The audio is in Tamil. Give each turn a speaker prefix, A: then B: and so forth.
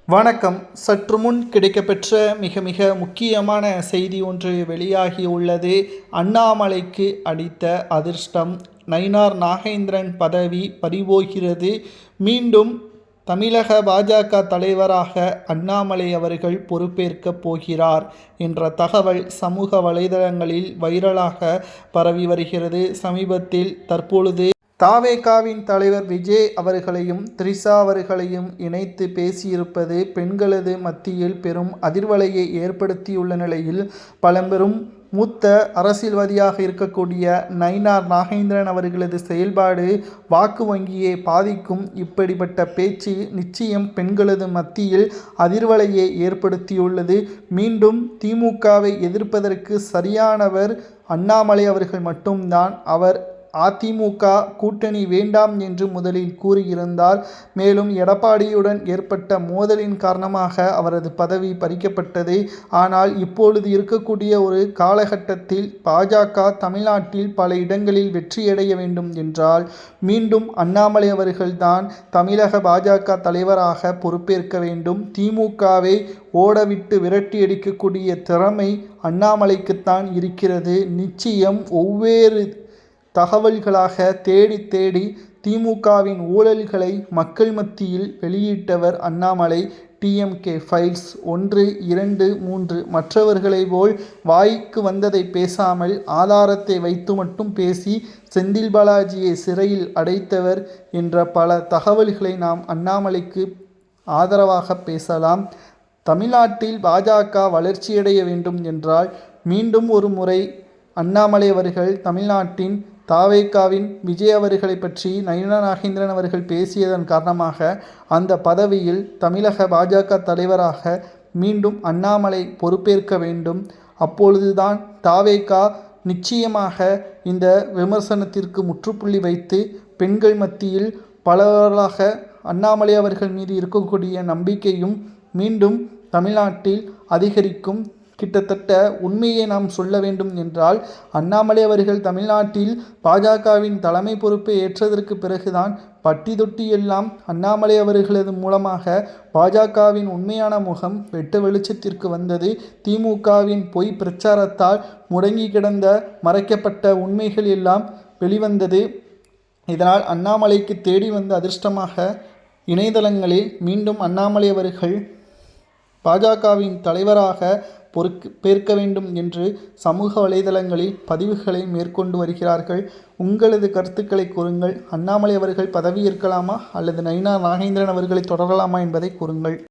A: வணக்கம். சற்று முன் கிடைக்கப்பெற்ற மிக மிக முக்கியமான செய்தி ஒன்று வெளியாகியுள்ளது. அண்ணாமலைக்கு அடித்த அதிர்ஷ்டம். நயினார் நாகேந்திரன் பதவி பறிபோகிறது. மீண்டும் தமிழக பாஜக தலைவராக அண்ணாமலை அவர்கள் பொறுப்பேற்கப் போகிறார் என்ற தகவல் சமூக வலைதளங்களில் வைரலாக பரவி வருகிறது. சமீபத்தில் தற்பொழுது தாவேகாவின் தலைவர் விஜய் அவர்களையும் த்ரிஷா அவர்களையும் இணைத்து பேசியிருப்பது பெண்களது மத்தியில் பெரும் அதிர்வலையை ஏற்படுத்தியுள்ள நிலையில் பழம்பெரும் மூத்த அரசியல்வாதியாக இருக்கக்கூடிய நயினார் நாகேந்திரன் அவர்களது செயல்பாடு வாக்கு வங்கியை பாதிக்கும். இப்படிப்பட்ட பேச்சு நிச்சயம் பெண்களது மத்தியில் அதிர்வலையை ஏற்படுத்தியுள்ளது. மீண்டும் திமுகவை எதிர்ப்பதற்கு சரியானவர் அண்ணாமலை அவர்கள் மட்டும்தான். அவர் அதிமுக கூட்டணி வேண்டாம் என்று முதலில் கூறியிருந்தார். மேலும் எடப்பாடியுடன் ஏற்பட்ட மோதலின் காரணமாக அவரது பதவி பறிக்கப்பட்டது. ஆனால் இப்பொழுது இருக்கக்கூடிய ஒரு காலகட்டத்தில் பாஜக தமிழ்நாட்டில் பல இடங்களில் வெற்றியடைய வேண்டும் என்றால் மீண்டும் அண்ணாமலை அவர்கள்தான் தமிழக பாஜக தலைவராக பொறுப்பேற்க வேண்டும். திமுகவை ஓடவிட்டு விரட்டி அடிக்கக்கூடிய திறமை அண்ணாமலைக்குத்தான் இருக்கிறது. நிச்சயம் ஒவ்வொரு தகவல்களாக தேடி தேடி திமுகவின் ஊழல்களை மக்கள் மத்தியில் வெளியிட்டவர் அண்ணாமலை. டிஎம்கே ஃபைல்ஸ் 1, 2, 3 மற்றவர்களை போல் வாய்க்கு வந்ததை பேசாமல் ஆதாரத்தை வைத்து மட்டும் பேசி செந்தில் பாலாஜியை சிறையில் அடைத்தவர் என்ற பல தகவல்களை நாம் அண்ணாமலைக்கு ஆதரவாக பேசலாம். தமிழ்நாட்டில் பாஜக வளர்ச்சியடைய வேண்டும் என்றால் மீண்டும் ஒரு முறை அண்ணாமலை அவர்கள் தமிழ்நாட்டின் தாவேகாவின் விஜய் அவர்களை பற்றி நயினார் நாகேந்திரன் அவர்கள் பேசியதன் காரணமாக அந்த பதவியில் தமிழக பாஜக தலைவராக மீண்டும் அண்ணாமலை பொறுப்பேற்க வேண்டும். அப்பொழுதுதான் தாவேகா நிச்சயமாக இந்த விமர்சனத்திற்கு முற்றுப்புள்ளி வைத்து பெண்கள் மத்தியில் பலராக அண்ணாமலை அவர்கள் மீது இருக்கக்கூடிய நம்பிக்கையும் மீண்டும் தமிழ்நாட்டில் அதிகரிக்கும். கிட்டத்தட்ட உண்மையை நாம் சொல்ல வேண்டும் என்றால் அண்ணாமலை அவர்கள் தமிழ்நாட்டில் பாஜகவின் தலைமை பொறுப்பை ஏற்றதற்கு பிறகுதான் பட்டி தொட்டி எல்லாம் அண்ணாமலை அவர்களது மூலமாக பாஜகவின் உண்மையான முகம் வெட்ட வெளிச்சத்திற்கு வந்தது. திமுகவின் பொய் பிரச்சாரத்தால் முடங்கி கிடந்த மறைக்கப்பட்ட உண்மைகள் எல்லாம் வெளிவந்தது. இதனால் அண்ணாமலைக்கு தேடி வந்த அதிர்ஷ்டமாக இணையதளங்களில் மீண்டும் அண்ணாமலை அவர்கள் பாஜகவின் தலைவராக பொறுப்பேற்க வேண்டும் என்று சமூக வலைதளங்களில் பதிவுகளை மேற்கொண்டு வருகிறார்கள். உங்களது கருத்துக்களை கூறுங்கள். அண்ணாமலை அவர்கள் பதவியேற்கலாமா அல்லது நயினார் நாகேந்திரன் அவர்களை தொடரலாமா என்பதை கூறுங்கள்.